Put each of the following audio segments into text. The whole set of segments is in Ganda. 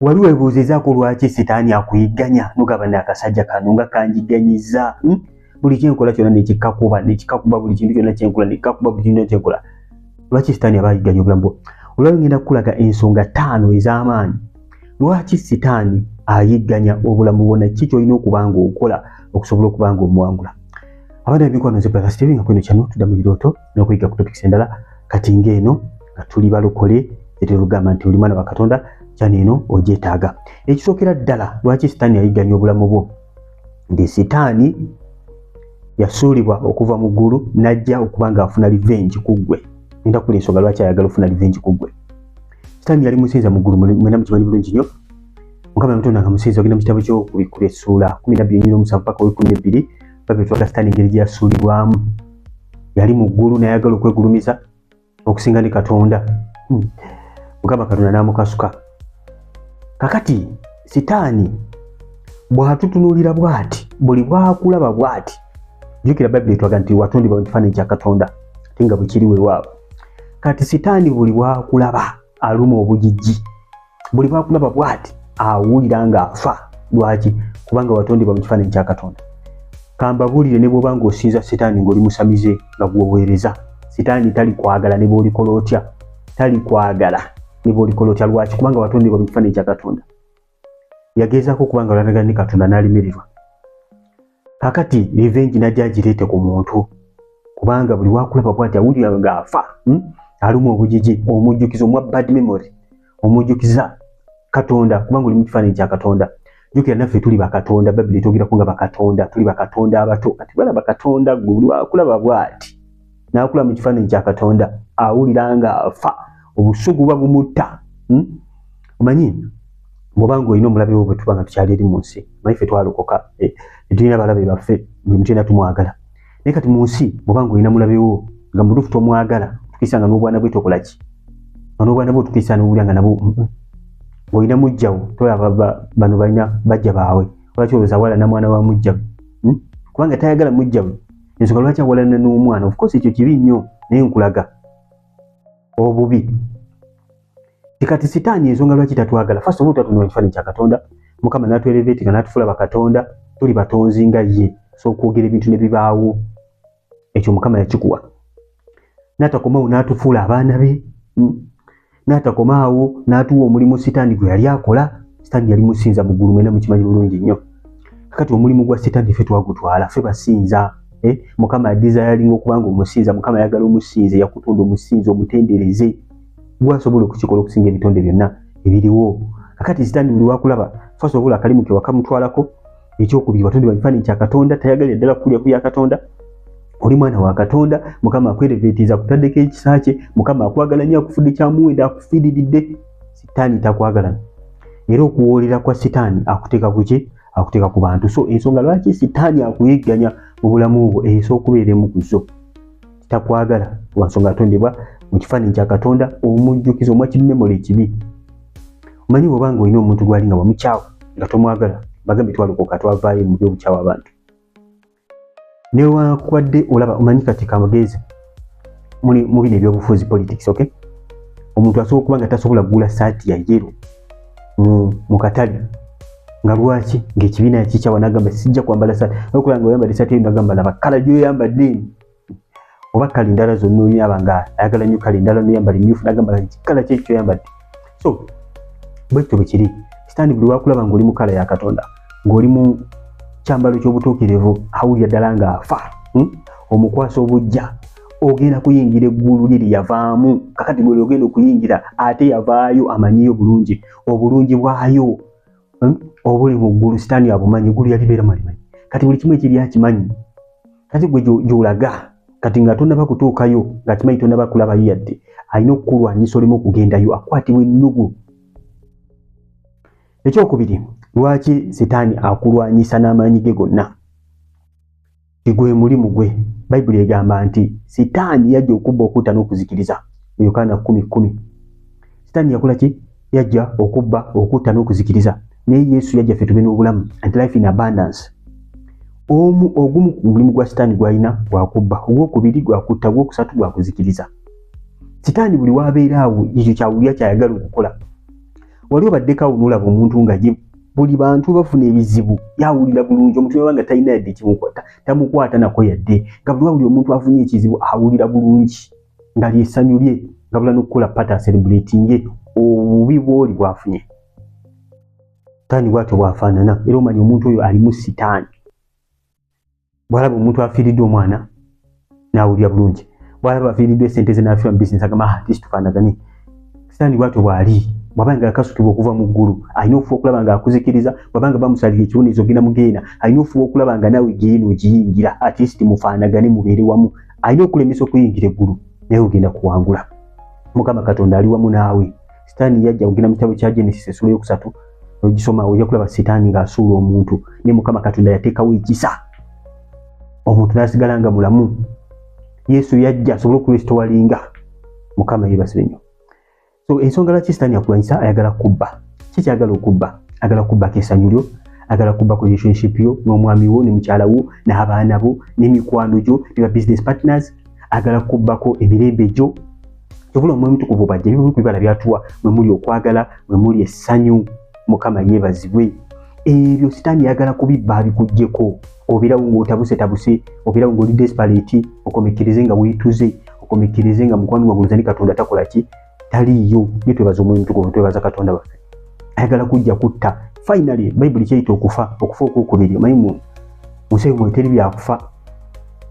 waliwo ebuuzizaako lwaki sitaani akuyigganya nogaba n'akasajja kano nga kanjiganyiza buli kyenkola kyonna nekikakuba buli kintu kyonna kyenkola nekikakuba buli kintu kyenkola. Lwaki sitaani aba ayigganya obulamu bwo? Olwali ngenda kukulaga ensonga 5 ez'amaanyi lwaki sitaani ayigganya obulamu bwonna, kiki ky'olina okuba ng'okola okusobola okuba ng'omuwangula. Abadde ebikwano nze Brother Steve nga kweno kyano tudda mu birooto n'okuyiga ku topics endala. Kati ng'eno nga tuli balokole eterugamba nti oli mwana wa Katonda kyane eno ogyetaaga. Ekisookera ddala lwaki sitaani ayigganya obulamu bwo nti sitaani yasuulibwa okuva mu ggulu n'ajja okuba ng'afuna revenge ku ggwe. Ngenda kukula ensonga lwaki ayagala ofuna revenge ku ggwe. Sitaani yali musinza mu ggulu, mwena mukimanyi bulungi nnyo. Mukama Katonda nga musinza ogenda mu kitabo ky'okubikula essula 12 paka 12 babetwaga sitaani engeri gye yasuulibwamu. Yali mu ggulu n'ayagala okwegulumiza okusinga ne Katonda. Mukama Katonda n'amukasuka. Kakati sitaani bw'atutunuulira bw'ati, buli bw'akulaba bw'ati, jjukira Bayibuli etwaga nti watondebwa mu kifaananyi kya Katonda ate nga bwe kiri weewaabwe. Kati sitaani buli bw'akulaba aluma obugigi, buli bw'akulaba bw'ati awulira ng'afa. Lwaki? Kubanga watondebwa mu kifaananyi kya Katonda. Kambabuulire ne bw'oba ng'osinza sitaani ng'oli musamize nga gwoweereza, sitaani tali kwagala ne bw'olikola otya, tali kwagala ne bw'olikola otya. Lwaki? Kubanga watondebwa mu kifaananyi kya Katonda. Yagezaako kubanga olwanagana ne Katonda n'alimirwa. Kakati revenge najja agireete ku muntu, kubanga buli wakulaba bw'ati awulira ng'afa, aluma obugigi, omujjukiza omwa bad memory, omujjukiza Katonda kubanga oli mu kifaananyi kya Katonda. Jjukira naffe tuli bakatonda, Bayibuli etwogerako nga bakatonda, tuli bakatonda abato. Kati bala bakatonda gwe buli wakulaba bw'ati n'akula mu kifaananyi kya Katonda awulira ng'afa, obusugu buba bumutta. Omanyi bw'oba ng'olina omulabe wo bwe tuba nga tukyali eri mu nsi, omanyi ffe twalokoka, tulina abalabe baffe buli muntu yenna tumwagala. Naye kati mu nsi bw'oba ng'olina mulabe wo nga mutuufu tomwagala, tukisa nga n'obwana bwe tokola ki? Nga n'obwana bwe tukisa n'owulira nga nabo bw'olina mujjawo tolaba bano balina bajja baabwe, lwaki olowooza awalana mwana wa mujjawe? Kubanga tayagala mujjawe. Ensonga lwaki awalana n'omwana, of course ekyo kibi nnyo, naye nkulaga obubi. Kati sitaani ensonga lwaki tatwagala, first of all tatunuulira ekifaananyi kya Katonda. Mukama n'atwereveetinga n'atufuula bakatonda, tuli batonzi nga ye, so okwogera ebintu ne bibaawo. Ekyo Mukama yakikuwa. N'atakomaawo n'atufuula abaana be, n'atakomaawo n'atuwa omulimu sitaani gwe yali akola. Sitaani yali musinza mu ggulu, mwena mukimanyi bulungi nnyo. Kakati omulimu gwa sitaani ffe twagutwala, ffe basinza. Mukama adesiringa okuba ng'omusinza, Mukama ayagala omusinze, yakutonda omusinze omutendereze. Gwasobola okukikola okusinga ebitonde byonna ebiriwo. Kakati sitaani buli wakulaba, first of all akalimu ke wakamutwalako. Ekyokubiri watondebwa mu kifaananyi kya Katonda, tayagalira ddala kulya ku bya Katonda. Oli mwana wa Katonda, Mukama akwereveetiza kutaddeko ekisa kye, Mukama akwagala nnyo, akufudde kyamuwenda, akufiiriridde. Sitaani takwagala. Era okuwoolera kwa sitaani akuteeka ku ki? Akuteeka ku bantu. So ensonga lwaki sitaani akuyigganya mu bulamu bwo esookubeera emu ku zo. Takwagala lwa nsonga atondebwa mu kifaananyi kya Katonda, omujjukiza omwa kimmemole ekibi. Omanyi bw'oba ng'olina omuntu gwali nga wamukyawa nga tomwagala, bagambe twalokoka twavaayo mu by'obukyawa abantu. Newankubadde olaba, omanyi kati kamagezi mu bino ebyobufuzi politics, okay? Omuntu asobola okuba nga tasobola kugula saati ya yero mu katale. Nga lwaki? Ng'ekibiina yakikyawa n'agamba sijja kwambala saati. Okulaba nga oyambadde saati eyo n'agamba laba kala gy'oyambadde. Oba kala endala zonna olina abanga ayagala nnyo kala endala n'oyambala emmyufu n'agamba kala ki ky'oyambadde. So bwe kityo bwe kiri. Sitaani buli wakulaba ng'oli mu kala ya Katonda, ng'oli mu kyambalo ky'obutuukirivu, awulira ddala ng'afa. Omukwasa obujja, ogenda kuyingira eggulu liri yavaamu. Kakati bwe ogenda okuyingira ate yavaayo amanyiyo bulungi obulungi bwayo obuli mu ggulu. Sitaani abumanyi, eggulu yalibeera malimanyi. Kati buli kimu ekiri akimanyi. Kati gwe gy'olaga kati nga tonnaba kutuukayo, ng'akimanyi tonnaba kulabayo yadde, alina okukulwanyisa oleme okugendayo, akwatibwa ennugu. Ekyokubiri, lwaki sitaani akulwanyisa n'amaanyi ge gonna? Gwe mulimu gwe. Bayibuli egamba nti sitaani yajja okubba, okutta n'okuzikiriza. Yokaana 10:10. Sitaani yakola ki? Yajja okubba, okutta n'okuzikiriza. Naye Yesu yajja ffe tube n'obulamu, and life in abundance. Ogumu ku mulimu gwa sitaani gw'alina gwakubba, ogwokubiri gwakutta, ogwokusatu gwakuzikiriza. Sitaani buli wabeera awo ekyo kyawulira kyayagala okukola. wali obaddeko onulaba omuntu nga buli bantu bafuna ebizibu yawulira bulungi omuntu yabanga talina yadde kimukwata tamukwata nako yadde nga buli omuntu afunye ekizibu awulira bulungi nga lyessanyu lye nga bula n'okukola pata celebrating obubi bw'oli bwafunye. Sitaani bw'atyo bwafaanana era omanya omuntu oyo alimu sitaani. Bw'alaba omuntu afiiridde omwana n'awulira bulungi, bw'alaba afiiriddwe ssente ze n'afiira mu bizinesi agamba ati situfaanaganye. Sitaani bw'atyo bw'ali bw'abanga akasukibwa okuva mu ggulu alina okufuba okulaba ng'akuzikiriza, bw'abanga bamusalira ekibonerezo ogenda mugeena alina okufuba okulaba nga naawe geena ogiyingira at least mufaanagane mubeere wamu. Alina okulemesa okuyingira eggulu naye ogenda kuwangula. Mukama Katonda ali wamu naawe. Sitaani yajja ogenda mu kitabo kya Genesis essula yokusatu ogisoma ojja kulaba Sitaani ng'asuula omuntu ne Mukama Katonda yateekawo ekisa omuntu n'asigala nga mulamu. Yesu yajja asobole okurestowalinga. Mukama yeebase nnyo. So ensonga lwaki Sitaani akulwanyisa ayagala kubba. Ki kyagala okubba? Agala kubbako essanyu lyo, agala kubbako relationship yo n'omwami wo ne mukyala wo n'abaana bo n'emikwano gyo ne ba business partners. Agala kubbako emirembe gyo. Kyobula omwoyo omutukuvu bw'ajja bibala byatuwa mwe muli okwagala mwe muli essanyu. Mukama yeebazibwe. Ebyo Sitaani yagala kubibba abikuggyeko. Obeerawo ng'otabuse, obeerawo ng'oli desperate, okomekkereze nga weetuze, okomekkereze nga mukwano gwaguluza ne Katonda takola ki? Taliiyo. Ye twebaza omwoyo omutukuvu, twebaza Katonda waffe. Ayagala kujja kutta. Finally, Bayibuli kyeyita okufa okwokubiri. Omanyi mu nsi eyo teri byakufa.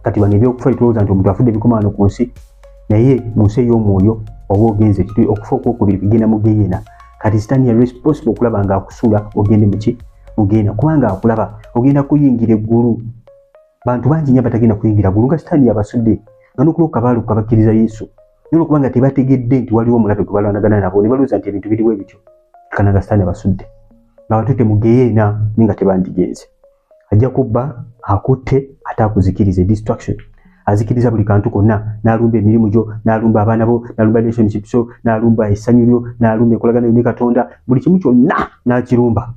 Kati bano ebyokufa tulowooza nti omuntu afudde bikoma wano ku nsi, naye mu nsi ey'omwoyo oba ogenze okufa okwokubiri kugenda mu geyeena. Kati Sitaani yali responsible okulaba ng'akusuula ogende mu ki? Mugeyeena. Kubanga akulaba ogenda kuyingira eggulu. Bantu bangi nnyo batagenda kuyingira ggulu nga Sitaani yabasudde nga n'okulooka baaluka bakkiriza Yesu. Naye olwokubanga tebategedde nti waliwo omulabe gwe balwanagana nabo ne balowooza nti ebintu biriwo ebityo. Kana nga Sitaani abasudde nga batutte mu geyeena naye nga tebandigenze. Ajja kubba, akutte, ate akuzikirize distraction. Azikiriza buli kantu konna, n'alumba emirimu gyo, n'alumba abaana bo, n'alumba relationships zo, n'alumba essanyu lyo, n'alumba enkolagana yo ne Katonda, buli kimu kyonna n'akirumba.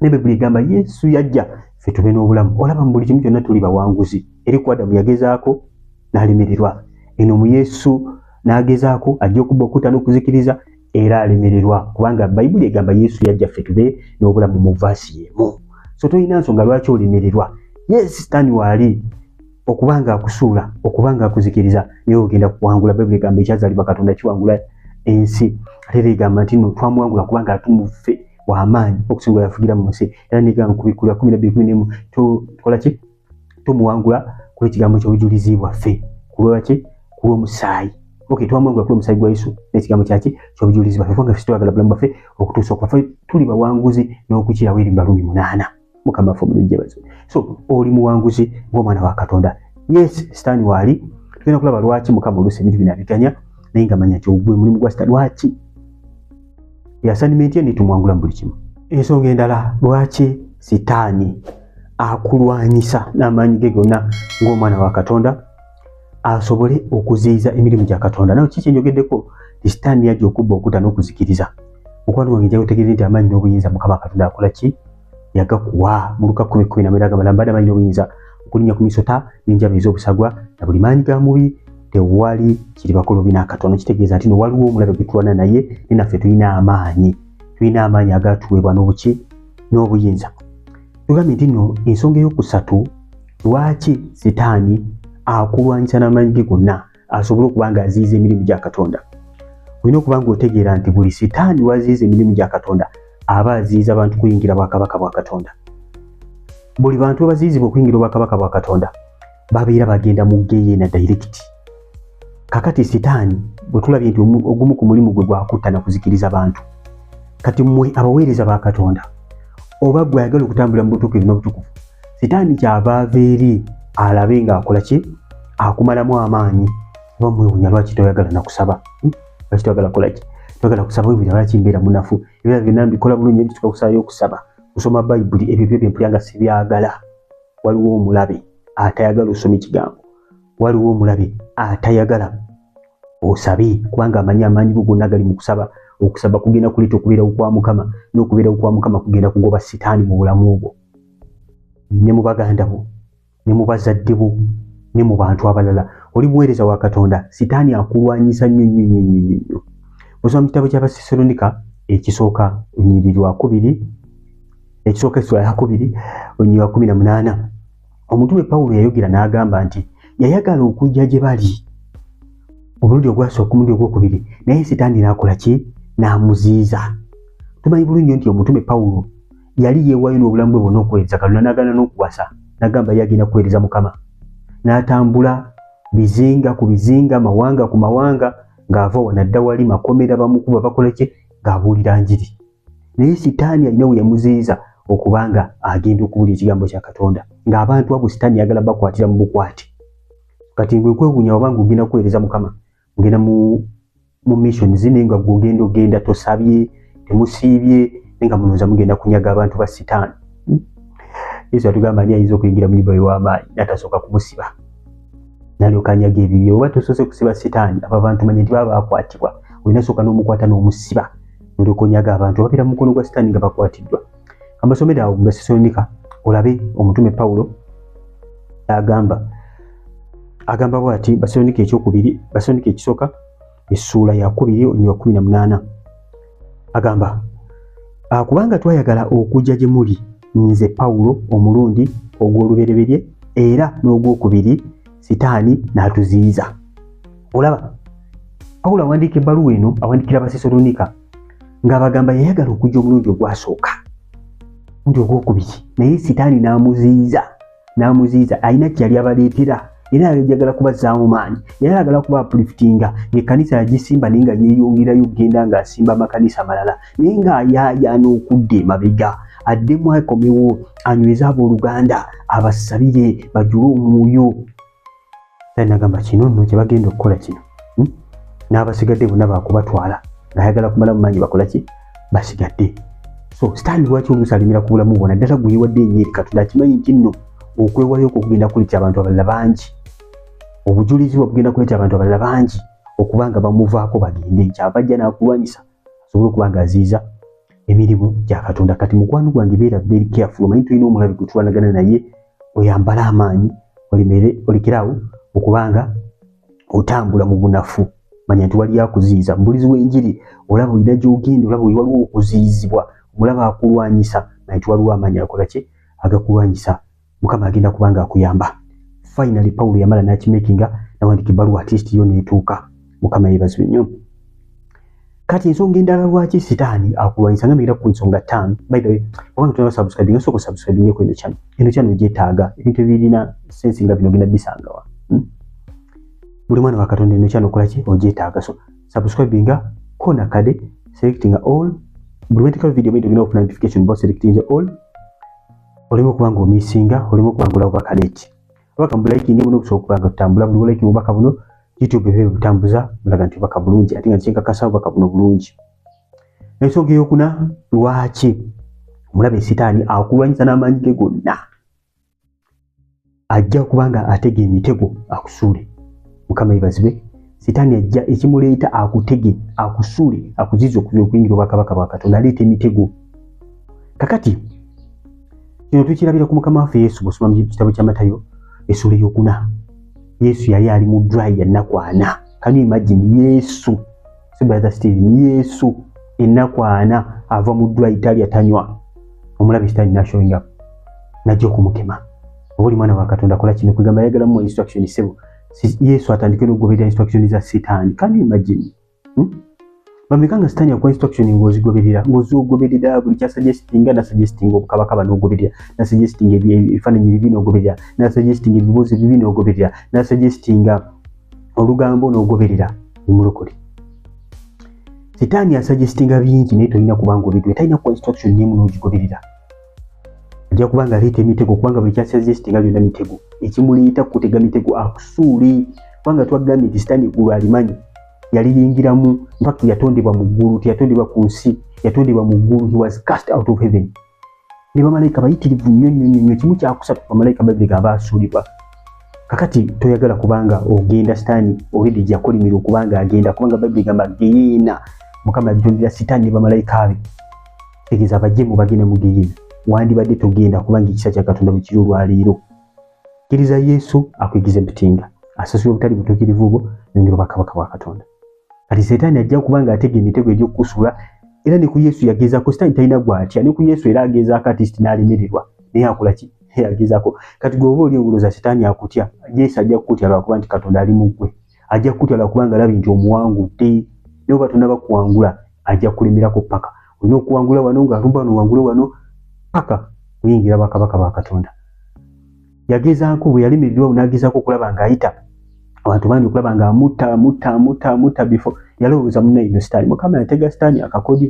Ne Bayibuli egamba Yesu yajja ffe tube n'obulamu. Olaba mu buli kimu kyonna tuli bawanguzi. Eri ku Adamu yagezaako n'alemererwa. Eno mu Yesu n'agezaako ajja okubba okutta n'okuzikiriza era alemererwa. Kubanga Bayibuli egamba Yesu yajja ffe tube n'obulamu mu vaasi y'emu. So tolina nsonga lwaki olemererwa. Yes, Sitaani waali okubanga akusuula, okubanga akuzikiriza naye ogenda kuwangula. Bayibuli egamba ekyazaalibwa Katonda kiwangula ensi. Ate era egamba nti no twamuwangula kubanga atumuffe w'amaanyi okusinga yafugira mu nsi. Era negamba ku Bikula 12:11 tukola ki? Tumuwangula ku ekigambo ky'obujulizi bwaffe. Kulwaki? Kulw'omusaayi. Okay, twamuwangula ku lw'omusaayi gwa Yesu n'ekigambo kyaki? Ky'obujulizi bwaffe. Kubanga ffe twagala bulamu bwaffe okutuusa okufa. Tuli bawanguzi n'okukirawo eri Barumi 8. Mukama waffe omulungi yeebazibwe. So oli muwanguzi ng'omwana wa Katonda. Yes, Sitaani waali tugenda kulaba lwaki Mukama oluusi ebintu bino abiganya naye nga manya nti ogwe mulimu gwa Sitaani. Lwaki? Assignment ye tumwangula mu buli kimu. Ensonga endala lwaki Sitaani akulwanyisa n'amaanyi ge gonna ng'omwana wa Katonda asobole okuziyiza emirimu gya Katonda. Nawe kiki enjogeddeko? Sitaani yajja okubba okutta n'okuzikiriza. Mukwano gwange njaga otegeeze nti amaanyi n'obuyinza Mukama Katonda akola ki? Yagakuwa mu Luka 10:12 agamba lambada amaanyi n'obuyinza okulinnya ku misota n'enjaba ez'obusagwa na buli maanyi ga mubi tewali kiribako lubina akatono. Kitegeeza nti no waliwo omulabe gwe tulwana naye ne naffe tulina amaanyi agatuweebwa n'obuki n'obuyinza. Tugambye nti nno ensonga ey'okusatu lwaki Sitaani akulwanyisa n'amaanyi ge gonna asobole okuba nga aziyiza emirimu gya Katonda. Olina okuba ng'otegeera nti buli Sitaani waziyiza emirimu gya Katonda aba aziyiza abantu kuyingira bwakabaka bwa Katonda. Buli bantu abaziyizibwa okuyingira obwakabaka bwa Katonda babeera bagenda mu geyeena direct. Kakati Sitaani bwe tulabye nti ogumu ku mulimu gwe gwakutta na kuzikiriza abantu. Kati mmwe abaweereza ba Katonda oba gwe ayagala okutambula mu butuukirivu n'obutukuvu, Sitaani kyava ava eri alabe ng'akola ki? Akumalamu amaanyi. Oba mwewuunya lwaki toyagala na kusaba? Lwaki toyagala kukola ki? Toyagala kusaba ebyo lwaki mbeera munafu? Ebyo byonna mbikola bulungi ebituuka kusaayo okusaba. Kusoma Bayibuli ebyo byo mpulira nga sibyagala. Waliwo omulabe atayagala osoma ekigambo. Waliwo omulabe atayagala osabe kubanga amanyi amaanyi go gonna gali mu kusaba. Okusaba kugenda kuleeta okubeerawo kwa Mukama, n'okubeerawo kwa Mukama kugenda kugoba Sitaani mu bulamu bwo, ne mu baganda bo, ne mu bazadde bo, ne mu bantu abalala. Oli muweereza wa Katonda, Sitaani akulwanyisa nnyo. Osoma mu kitabo ky'Abasesalonika ekisooka olunyiriri lwa 2 ekisooka essula ya 2 olunyiriri lwa 18 omutume Pawulo yayogera n'agamba nti yayagala okujja gye bali omulundi ogwasooka omulundi ogwokubiri naye Sitaani n'akola ki n'amuziiza. Tumanyi bulungi nti omutume Pawulo yali yeewaayo n'obulamu bwe bwonna okuweereza Katonda n'agaana n'okuwasa n'agamba yagenda kuweereza Mukama n'atambula bizinga ku bizinga mawanga ku mawanga ng'ava wanadda wali makomera bamukuba bakola ki ng'abuulira njiri. Naye Sitaani alina we yamuziiza okubanga agenda okubuulira ekigambo kya Katonda ng'abantu abo Sitaani yagala bakwatira mu bukwati. Kati ngwe kwewuunya obanga ogenda kuweereza Mukama ogenda mu mission zine nga ogenda tosabye temusiibye nga munoza mugenda kunyaga abantu ba Sitaani. Yesu atugamba ani ayinza okuyingira mu nnyumba y'ow'amaanyi n'atasooka kumusiba n'alyoka anyaga ebibyo. Oba tosoose kusiba Sitaani abo abantu manya nti baba bakwatibwa olina sooka n'omukwata n'omusiba n'olyoka onyaga abantu ababeera mu mukono gwa Sitaani nga bakwatiddwa. Amasomero awo mu Basesalonika olabe omutume Pawulo agamba bw'ati Basesalonika ekyokubiri Basesalonika ekisooka essuula ya 2 olunyiriri lwa 18 agamba kubanga twayagala okujja gye muli nze Pawulo omulundi ogw'olubereberye era n'ogwokubiri Sitaani n'atuziiza. Olaba Pawulo awandiika ebbaluwa eno awandikira Abasesalonika ng'abagamba yayagala okujja omulundi ogwasooka omulundi ogwokubiri naye Sitaani n'amuziiza alina kyali abaleetera era yagala kubazzaamu maanyi era yagala kuba upliftinga ng'ekkanisa yagisimba naye nga yeeyongerayo okugenda ng'asimba amakanisa malala naye ng'ayaayaana okudda emabega addemu akomewo anyweze abooluganda abasabire bajule omwoyo. Nagamba kino nno kye bagenda okukola kino n'abasigadde bonna baakubatwala ng'ayagala kumala mu maanyi bakola ki basigadde. So Sitaani lwaki olusalimira ku bulamu bwona ddala gwe yeewadde ennyeri Katonda akimanyi nti nno okwewaayo okugenda kuleeta abantu abalala bangi obujulizi bwagenda kuleeta abantu abalala bangi okubanga bamuvaako bagende kyava ajja n'akulwanyisa asobole okuba ng'aziiza emirimu gya Katonda. Kati mukwano gwange beera very careful omanyi tulina omulabi gwe tulwanagana naye oyambala amaanyi olekeraawo okubanga otambula mu bunafu manya nti wali akuziiza mubulizi w'enjiri olaba olina gy'ogenda olaba waliwo okuziizibwa omulaba akulwanyisa manya nti waliwo amaanyi akola ki agakulwanyisa Mukama agenda kubanga akuyamba. Finally Pawulo yamala n'akimakinga n'awandika ebbaluwa at least yo n'etuuka. Mukama yeebazibwe nnyo. Kati ensonga endala lwaki Sitaani akulwanyisa nga mira ku nsonga 5. By the way obanga tulina subscribe nga soko subscribe ku eno channel gyetaaga ebintu ebirina sense nga bino genda bisangawa. Buli mwana wa Katonda eno channel okola ki ogyetaaga so subscribe nga kona kade selecting all buli vertical video bino gina ofuna notification box selecting all olimo kubanga omisinga olimo kubanga olaba kaleki baka mbulayikingi muno okusobola kubanga tutambula buli like mubaka buno YouTube ebe butambuza mulaga nti baka bulungi ate nga nkyeka kasaba baka buno bulungi. Ensonga eyokuna lwaki omulabe Sitaani akulwanyisa n'amaanyi ge gonna ajja kubanga atega emitego akusuule. Mukama yeebazibwe. Sitaani ajja ekimuleeta akutege akusuule akuziiza okuyingira obwakabaka bwa Katonda aleeta emitego. Kakati kino tukirabira ku Mukama waffe Yesu bw'osoma mu kitabo kya Matayo essuula ey'okuna. Yesu yali ali mu dry ennaku 4. Can you imagine Yesu Brother Steven Yesu ennaku 4 ava mu dry talya tanywa omulabe Sitaani n'ashowing up najja okumukema. Oli mwana wa Katonda akola kino kugamba yagala mu instruction sebo Yesu atandike n'okugoberera instruction za Sitaani. Can you imagine? Bamekanga Sitaani akuwa instruction ng'ozigoberera buli kyasuggestinga na suggesting obukabaka n'ogoberera na suggesting ebifaananyi bibi n'ogoberera na suggesting ebibuuzo bibi n'ogoberera na suggesting olugambo n'ogoberera omulokole. Sitaani asuggestinga bingi naye tolina kubanga obigoberera talina kuwa instruction n'emu n'ogigoberera. Ajja kubanga aleeta emitego kubanga buli kyasuggestinga byonna mitego ekimuleeta kutega mitego akusuule kubanga twagambye nti Sitaani eggulu alimanyi yaliyingiramu mpaka yatondebwa mu ggulu teyatondebwa ku nsi yatondebwa mu ggulu. He was cast out of heaven. Ne bamalayika bayitirivu nnyo kimu kyakusatu bamalayika babiri nga baasuulibwa. Kakati toyagala kubanga ogenda Sitaani already gyakolimira okubanga agenda kubanga babiri gamba geyeena Mukama yagitondera Sitaani ne bamalayika be tegeeza abajjemu bagenda mu geyeena wandibadde togenda kubanga ekisa kya Katonda bwe kiri olwaleero. Kkiriza Yesu akwigize bitinga asasula obutali butuukirivu bwo nongera obwakabaka bwa Katonda. Kati Sitaani ajja kubanga atega emitego egy'okukusula era ne ku Yesu yagezaako sitaani talina gwatya ne ku Yesu era agezaako ati n'alemererwa naye akola ki yagezaako kati gwoba oli ngoloza sitaani akutya Yesu ajja kukutya lwakuba nti Katonda ali mu ggwe ajja kukutya lwakubanga alabi nti omuwangudde ne bwe Katonda bakuwangula ajja kulemerako paka olina okuwangula wano ng'alumba n'owangule wano paka oyingira bakabaka ba Katonda yagezaako bwe yalemererwa n'agezaako okulaba ng'ayita abantu bangi okulaba ng'amutta bifo yalowooza munne ino sitaani Mukama yatega sitaani akakodyo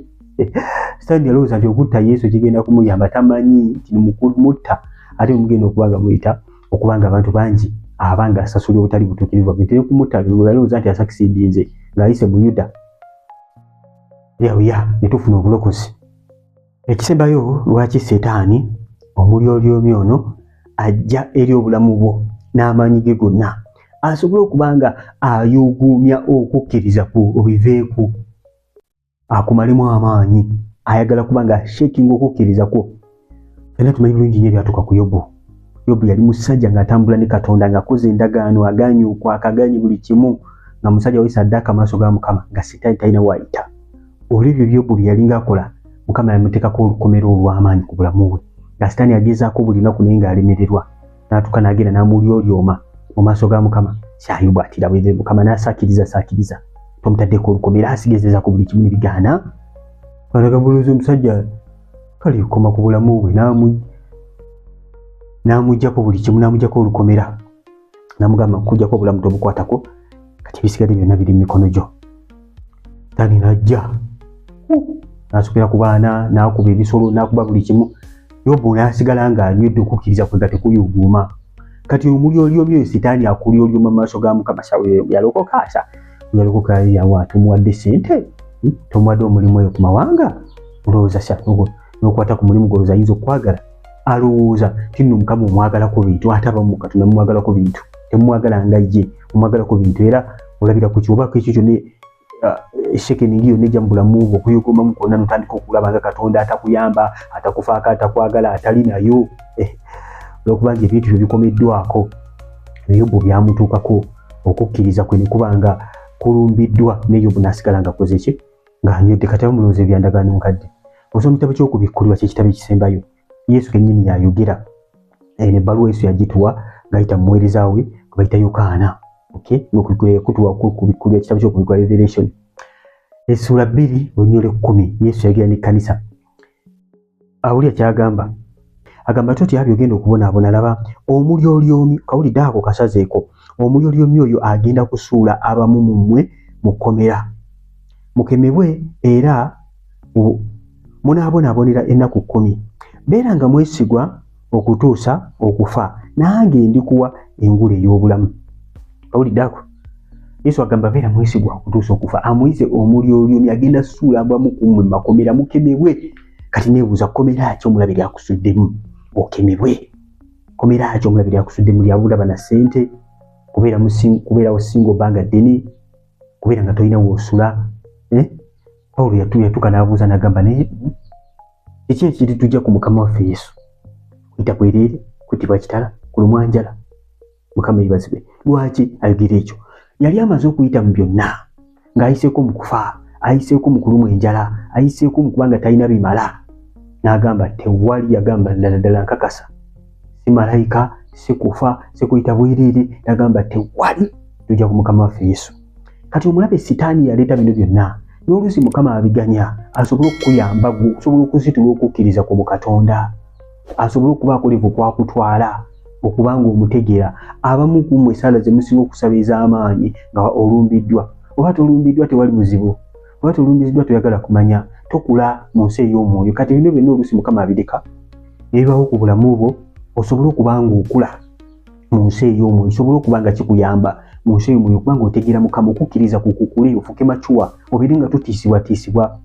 sitaani yalowooza nti okutta Yesu kigenda kumuyamba tamanyi nti mutta ate mugenda okubanga muyita okubanga abantu bangi abanga asasula obutali butuukirivu bw'eteri kumutta yalowooza nti asakisiidinze ng'ayise mu Yuda ne tufuna obulokozi ekisembayo lwaki setaani omulyolyomi ono ajja eri obulamu bwo n'amaanyi ge gonna asobole okubanga ayuguumya okukkiriza ku obiveeku akumalemu amaanyi ayagala kubanga shaking okukkiriza kwo era tumanyi bulungi nnyo ebyatuuka ku Yobu yali musajja ng'atambula ne Katonda ng'akoze endagaano aganye okwakaganye buli kimu nga musajja we saddaaka amaaso ga Mukama nga setaani talina waayita olw'ebyo Yobu bye yali ng'akola Mukama yamuteekako olukomero olw'amaanyi ku bulamu bwe nga setaani agezaako buli lunaku naye ng'alemererwa n'atuuka n'agenda n'amulyolyoma mu maaso ga Mukama Ayubu atira bwe Mukama n'asaakiriza tomutaddeko olukomero asigezezaako buli kimu ne bigaana alagambuluza omusajja kale koma ku bulamu bwe n'amuggyako buli kimu n'amuggyako olukomera n'amugamba nkuggyako obulamu tobukwatako kati ebisigadde byonna biri mu mikono gyo setaani n'ajja n'asukira ku baana n'akuba ebisolo n'akuba buli kimu Yobu n'asigala ng'anywedde okukkiriza kwe nga tekuyuguuma kati omulyolyomi oyo setaani akulyolyoma mu maaso ga Mukama yalokoka asa yalokoka yawa tumuwadde ssente tumuwadde omulimu eyo ku mawanga olowooza n'okwata ku mulimu golowooza ayinza okwagala alowooza ti nno Mukama omwagalako bintu ate abamu Katonda mumwagalako bintu temumwagala nga ye mumwagalako bintu era olabira ku kiwobako ekyo kyonna shekeningi yonna ejja mu bulamu bwo okuyogoomamu kwonna n'otandika okulaba nga Katonda atakuyamba atakufaako atakwagala atali nayo olwokubanga ebintu byo bikomeddwako Yobu byamutuukako okukkiriza kwe ne kubanga kulumbiddwa ne Yobu n'asigala ng'akoze ki ng'anywedde kati abamulowooza ebyandagaano nkadde osoma ekitabo ky'okubikkulirwa ky'ekitabo ekisembayo Yesu kennyini yayogera n'ebbaluwa Yesu yagituwa ng'ayita mu muweereza we gwe bayita Yokaana kutuwa kubikkulirwa ekitabo ky'okubikkulirwa Revelation essula 2 olunyole 10 Yesu yayogera n'ekkanisa awulira kyagamba agamba toti abyo ogenda okubonaabona laba omulyolyomi kawulidde ako kasazeeko omulyolyomi oyo agenda kusuula abamu mu mmwe mu kkomera mukemebwe era munaabonaabonera ennaku 10 beeranga mwesigwa okutuusa okufa nange ndikuwa engule ey'obulamu kawulidde ako Yesu agamba beera mwesigwa okutuusa okufa amuyise omulyolyomi agenda suula abamu ku mmwe makomera mukemebwe kati neebuuza kkomera ki omulabe lyakusuddemu okemebwe komera ki omulabe lyakusuddemu lyabulaba na ssente kubeera osinga obbanga ddene kubeera nga tolina woosula Pawulo yatuuka n'abuuza n'agamba naye eki ekiri tujja ku Mukama waffe Yesu kuyita bwereere kutibwa kitala kulumwanjala Mukama yebazibwe lwaki ayogera ekyo yali amaze okuyita mu byonna ng'ayiseeko mu kufa ayiseeko mu kulumwa enjala ayiseeko mu kubanga talina bimala n'agamba tewali yagamba ddala nkakasa si malayika si kufa si kuyita bwereere n'agamba tewali tujja ku Mukama waffe Yesu kati omulabe sitaani yaleeta bino byonna n'oluusi Mukama abiganya asobole okukuyamba gwe osobola okuzitula okukkiriza ku Katonda asobole okubaako levu kwakutwala okubanga omutegeera abamu ku mmwe esaala ze musinga okusaba ez'amaanyi nga olumbiddwa oba tolumbiddwa tewali buzibu oba tolumbiddwa toyagala kumanya tokula mu nsi ey'omwoyo kati bino byonna oluusi Mukama abireka nebibawo ku bulamu bwo osobole okubanga okula mu nsi ey'omwoyo osobole okubanga kikuyamba mu nsi ey'omwoyo okubanga otegeera Mukama okukkiriza kukukule ofuke macuwa obeere nga totiisibwatiisibwa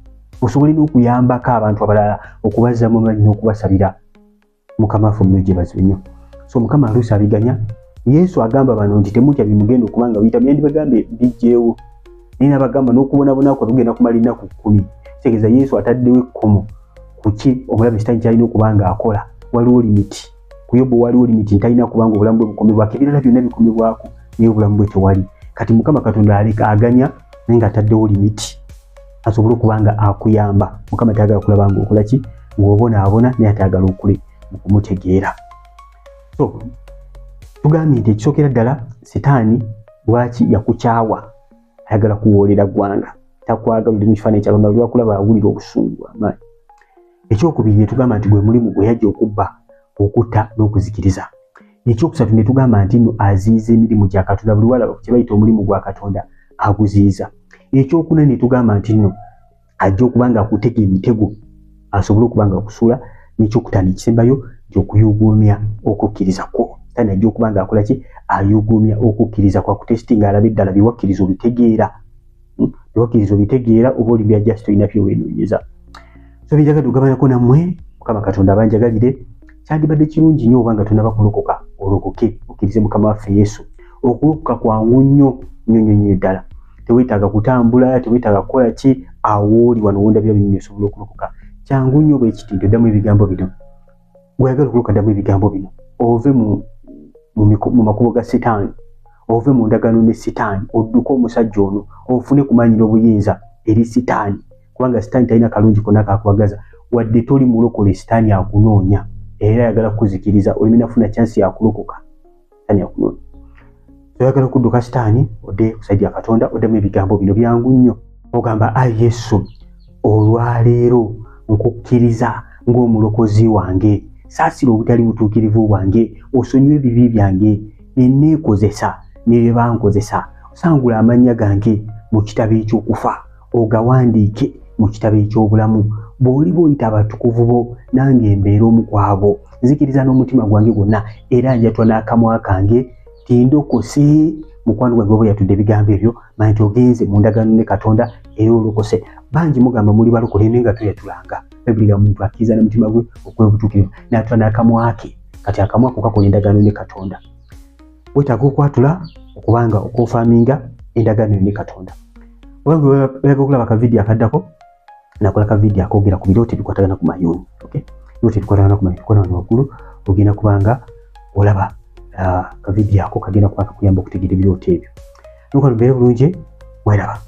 osobole n'okuyambako abantu abalala okubazzamu amaanyi n'okubasabira Mukama waffe omulungi yeebazibwe nnyo so Mukama aluusi abiganya Yesu agamba bano nti temutya bimugenda okubanga biyita byendibagambe bijjeewo naye n'abagamba n'okubonabona kwe bugenda kumala ennaku 10 kitegeeza Yesu ataddewo ekkomo kuki omulabe sitaani kyalina okubanga akola waliwo limiti ku Yobu waliwo limiti ntalina kubanga obulamu bwe bukomebwako ebirala byonna bikomebwako naye obulamu bwe tewali kati Mukama Katonda aganya naye ng'ataddewo limiti asobole kubanga akuyamba. Mukama tayagala kulaba ng'okola ki ng'obonaabona naye atayagala okule mu kumutegeera. So tugambye nti ekisookera ddala Setaani lwaki yakukyawa ayagala kuwoolera ggwanga, takwagala oli mu kifaananyi ky'Abalala lwakulaba awulira obusungu amaanyi. Ekyokubiri ne tugamba nti gwe mulimu gwe yajja okubba, okutta n'okuzikiriza. Ekyokusatu ne tugamba nti nno aziiza emirimu gya Katonda, buli walaba kye bayita omulimu gwa Katonda aguziiza. Ekyokuna ne tugamba nti nno ajja okuba nga akutega emitego asobole okuba nga akusuula. N'ekyokutaano ekisembayo nti okuyuuguumya okukkiriza kwo. Setaani ajja okuba nga akola ki? Ayuuguumya okukkiriza kwa kutesitinga alabe ddala bye wakkiriza obitegeera. Bye wakkiriza obitegeera oba oli byajja sitoyina byowenoonyeza. So bijjaga tugabanako nammwe, Mukama Katonda abanjagalire. Kyandibadde kirungi nnyo oba nga tonnaba kulokoka olokoke okkirize Mukama waffe Yesu. Okulokoka kwangu nnyo ddala. Teweetaaga kutambula, teweetaaga kukola ki, awo oli wano wondabira bino osobola okulokoka. Kyangu nnyo bwe kiti ddamu ebigambo bino. Bw'oyagala okulokoka ddamu ebigambo bino. Ove mu makubo ga Setaani, ove mu ndagaano ne Setaani, odduke omusajja ono, ofune kumanyira obuyinza eri Setaani. Kubanga Setaani talina kalungi konna kakubagaza, wadde toli mulokole Setaani akunoonya era ayagala kukuzikiriza, olime nafuna chance ya kulokoka. Setaani akunoonya. Oyagala okudduka Setaani, odde ku sayidi ya Katonda, oddemu ebigambo bino byangu nnyo. Ogamba, ayi Yesu, olwaleero nkukkiriza ng'omulokozi wange. Saasira obutali butuukirivu bwange, osonyiwe ebibi byange, bye neekozesa ne bye bankozesa. Osangula amannya gange mu kitabo eky'okufa, ogawandiike mu kitabo eky'obulamu. Bw'oliba oyita abatukuvu bo, nange mbeera omu ku abo. Nzikiriza n'omutima gwange gwonna era njatwa n'akamwa kange tindokose. Mukwano gwange oba yatudde ebigambo ebyo, manyi nti ogenze mu ndagaano ne Katonda era olokose. Bangi mugamba muli balokole naye nga toyatulanga. Bayibuli ya muntu akkiriza n'omutima gwe okuba obutuukirivu n'atwa n'akamwa ke, kati akamwa ko kakola endagaano ne Katonda. Weetaaga okwatula okubanga okofaaminga endagaano ne Katonda. Obange oyagala okulaba akavidiyo akaddako, nakola akavidiyo akoogera ku birooto ebikwatagana ku mayuuni. Birooto ebikwatagana ku mayuuni kola wano waggulu, ogenda kubanga olaba akavidiyo ako kagenda kuba kakuyamba okutegeera ebirooto ebyo. Nuko mbeere bulungi, mweraba.